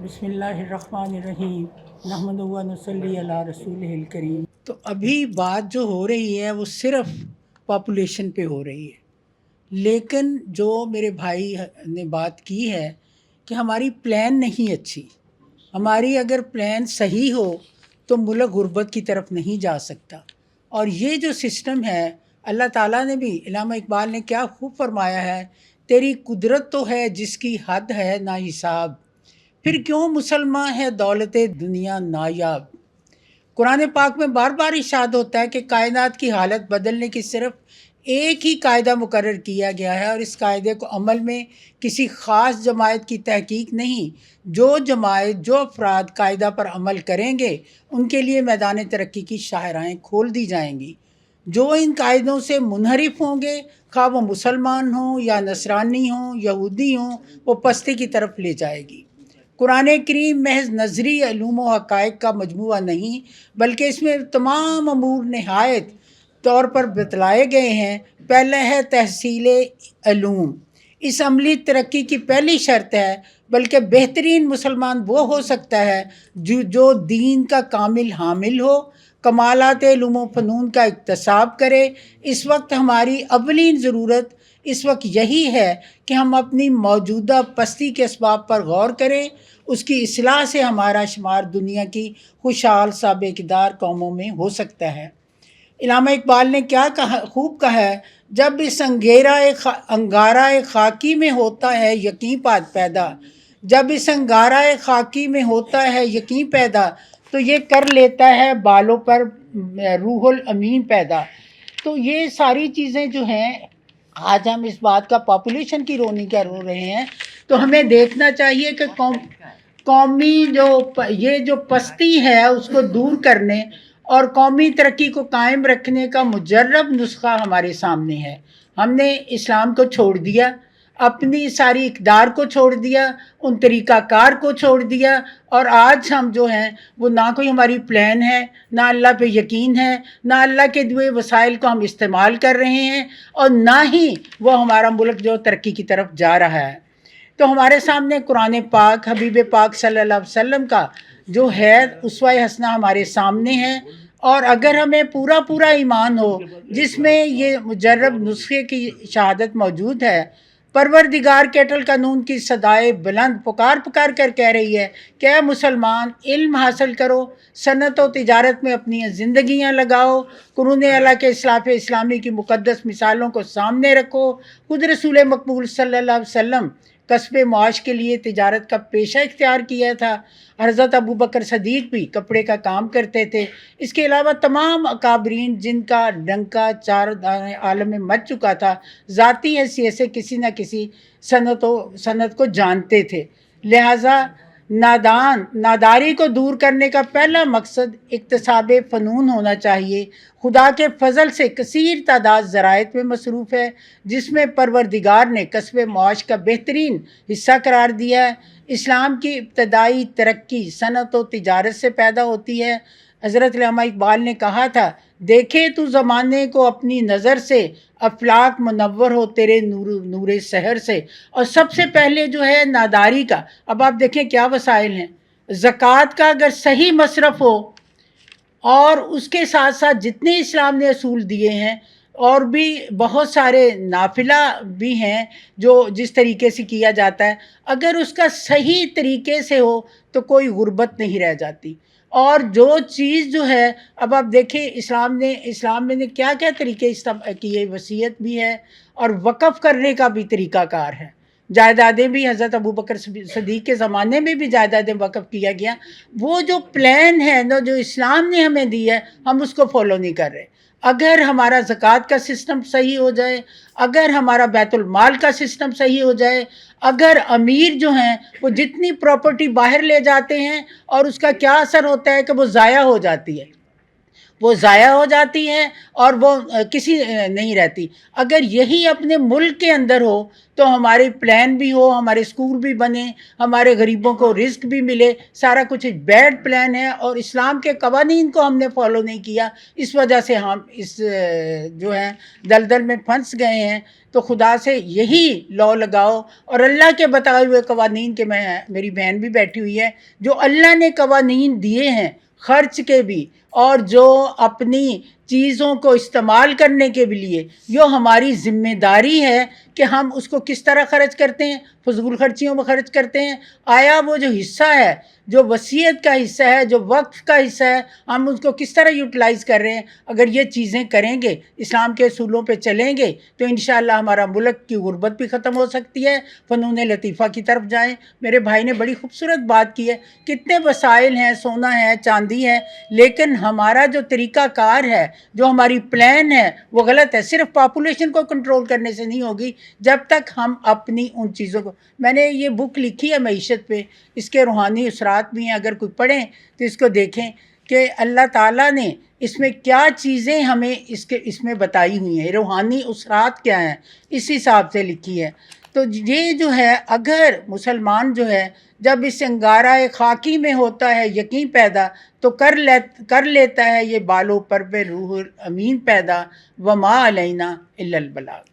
بسم اللہ الرحمن الرحیم نحمدہ و نصلی علی رسولہ الکریم۔ تو ابھی بات جو ہو رہی ہے وہ صرف پاپولیشن پہ ہو رہی ہے، لیکن جو میرے بھائی نے بات کی ہے کہ ہماری پلان نہیں اچھی، ہماری اگر پلان صحیح ہو تو ملک غربت کی طرف نہیں جا سکتا۔ اور یہ جو سسٹم ہے، اللہ تعالیٰ نے بھی، علامہ اقبال نے کیا خوب فرمایا ہے، تیری قدرت تو ہے جس کی حد ہے نا حساب، پھر کیوں مسلمان ہے دولت دنیا نایاب۔ قرآن پاک میں بار بار ارشاد ہوتا ہے کہ کائنات کی حالت بدلنے کی صرف ایک ہی قاعدہ مقرر کیا گیا ہے، اور اس قاعدے کو عمل میں کسی خاص جماعت کی تحقیق نہیں۔ جو جماعت، جو افراد قاعدہ پر عمل کریں گے ان کے لیے میدان ترقی کی شاہراہیں کھول دی جائیں گی۔ جو ان قاعدوں سے منحرف ہوں گے، خواہ وہ مسلمان ہوں یا نصرانی ہوں، یہودی ہوں، وہ پستی کی طرف لے جائے گی۔ قرآن کریم محض نظری علوم و حقائق کا مجموعہ نہیں، بلکہ اس میں تمام امور نہایت طور پر بتلائے گئے ہیں۔ پہلا ہے تحصیل علوم، اس عملی ترقی کی پہلی شرط ہے، بلکہ بہترین مسلمان وہ ہو سکتا ہے جو دین کا کامل حامل ہو، کمالات علوم و فنون کا اکتساب کرے۔ اس وقت ہماری اولین ضرورت اس وقت یہی ہے کہ ہم اپنی موجودہ پستی کے اسباب پر غور کریں۔ اس کی اصلاح سے ہمارا شمار دنیا کی خوشحال سابقدار قوموں میں ہو سکتا ہے۔ علامہ اقبال نے کیا خوب کہا ہے، جب اس انگارہ خاکی میں ہوتا ہے یقین پیدا، جب اس انگارہ خاکی میں ہوتا ہے یقین پیدا، تو یہ کر لیتا ہے بالوں پر روح الامین پیدا۔ تو یہ ساری چیزیں جو ہیں، آج ہم اس بات کا پاپولیشن کی رونی کر رہے ہیں، تو ہمیں دیکھنا چاہیے کہ قومی یہ جو پستی ہے اس کو دور کرنے اور قومی ترقی کو قائم رکھنے کا مجرب نسخہ ہمارے سامنے ہے۔ ہم نے اسلام کو چھوڑ دیا، اپنی ساری اقدار کو چھوڑ دیا، ان طریقہ کار کو چھوڑ دیا، اور آج ہم جو ہیں وہ نہ کوئی ہماری پلان ہے، نہ اللہ پہ یقین ہے، نہ اللہ کے دیے وسائل کو ہم استعمال کر رہے ہیں، اور نہ ہی وہ ہمارا ملک جو ترقی کی طرف جا رہا ہے۔ تو ہمارے سامنے قرآن پاک، حبیب پاک صلی اللہ علیہ وسلم کا جو ہے اسوہ حسنہ ہمارے سامنے ہے، اور اگر ہمیں پورا ایمان ہو جس میں یہ مجرب نسخے کی شہادت موجود ہے۔ پروردگار کیٹل قانون کی صدائے بلند پکار کر کہہ رہی ہے کہ اے مسلمان، علم حاصل کرو، صنعت و تجارت میں اپنی زندگیاں لگاؤ، قرون اعلیٰ کے اصلاف اسلامی کی مقدس مثالوں کو سامنے رکھو۔ خود رسول مقبول صلی اللہ علیہ وسلم کسب معاش کے لیے تجارت کا پیشہ اختیار کیا تھا۔ حضرت ابوبکر صدیق بھی کپڑے کا کام کرتے تھے۔ اس کے علاوہ تمام اکابرین جن کا ڈنکا چار عالم میں مچ چکا تھا، ذاتی حیثیت سے کسی نہ کسی صنعت کو جانتے تھے۔ لہٰذا ناداری کو دور کرنے کا پہلا مقصد اکتساب فنون ہونا چاہیے۔ خدا کے فضل سے کثیر تعداد زراعت میں مصروف ہے، جس میں پروردگار نے کسب معاش کا بہترین حصہ قرار دیا ہے۔ اسلام کی ابتدائی ترقی صنعت و تجارت سے پیدا ہوتی ہے۔ حضرت علامہ اقبال نے کہا تھا، دیکھے تو زمانے کو اپنی نظر سے، افلاک منور ہو تیرے نور سحر سے۔ اور سب سے پہلے جو ہے ناداری کا، اب آپ دیکھیں کیا وسائل ہیں۔ زکوٰۃ کا اگر صحیح مصرف ہو، اور اس کے ساتھ ساتھ جتنے اسلام نے اصول دیے ہیں، اور بھی بہت سارے نافلہ بھی ہیں جو جس طریقے سے کیا جاتا ہے، اگر اس کا صحیح طریقے سے ہو تو کوئی غربت نہیں رہ جاتی۔ اور جو چیز جو ہے، اب آپ دیکھیں اسلام نے کیا کیا طریقے کیے، وصیت بھی ہے اور وقف کرنے کا بھی طریقہ کار ہے۔ جائیدادیں بھی حضرت ابوبکر صدیق کے زمانے میں بھی جائیدادیں وقف کیا گیا۔ وہ جو پلان ہے نا جو اسلام نے ہمیں دی ہے، ہم اس کو فالو نہیں کر رہے۔ اگر ہمارا زکوٰۃ کا سسٹم صحیح ہو جائے، اگر ہمارا بیت المال کا سسٹم صحیح ہو جائے، اگر امیر جو ہیں وہ جتنی پراپرٹی باہر لے جاتے ہیں اور اس کا کیا اثر ہوتا ہے کہ وہ ضائع ہو جاتی ہے، وہ ضائع ہو جاتی ہیں اور وہ کسی نہیں رہتی. اگر یہی اپنے ملک کے اندر ہو تو ہمارے پلان بھی ہو, ہمارے اسکول بھی بنے, ہمارے غریبوں کو رزق بھی ملے, سارا کچھ بیڈ پلان ہے اور اسلام کے قوانین کو ہم نے فالو نہیں کیا, اس وجہ سے ہم اس جو ہے دلدل میں پھنس گئے ہیں. تو خدا سے یہی لا لگاؤ اور اللہ کے بتائے ہوئے قوانین کے, میں میری بہن بھی بیٹھی ہوئی ہے, جو اللہ نے قوانین دیے ہیں خرچ کے بھی اور جو اپنی چیزوں کو استعمال کرنے کے لیے, جو ہماری ذمہ داری ہے کہ ہم اس کو کس طرح خرچ کرتے ہیں, فضول خرچیوں میں خرچ کرتے ہیں. آیا وہ جو حصہ ہے, جو وصیت کا حصہ ہے, جو وقف کا حصہ ہے, ہم اس کو کس طرح یوٹیلائز کر رہے ہیں؟ اگر یہ چیزیں کریں گے, اسلام کے اصولوں پہ چلیں گے, تو انشاءاللہ ہمارا ملک کی غربت بھی ختم ہو سکتی ہے. فنون لطیفہ کی طرف جائیں. میرے بھائی نے بڑی خوبصورت بات کی ہے, کتنے وسائل ہیں, سونا ہے, چاندی ہے, لیکن ہمارا جو طریقہ کار ہے, جو ہماری پلان ہے, وہ غلط ہے. صرف پاپولیشن کو کنٹرول کرنے سے نہیں ہوگی جب تک ہم اپنی ان چیزوں کو, میں نے یہ بک لکھی ہے معیشت پہ, اس کے روحانی اثرات بھی ہیں, اگر کوئی پڑھیں تو اس کو دیکھیں کہ اللہ تعالیٰ نے اس میں کیا چیزیں ہمیں اس میں بتائی ہوئی ہیں, روحانی اثرات کیا ہیں, اس حساب سے لکھی ہے. تو یہ جو ہے, اگر مسلمان جو ہے جب اس انگارہ خاکی میں ہوتا ہے یقین پیدا, تو کر لیتا ہے یہ بالوں پر روح الامین پیدا. وما علینا الا البلاغ.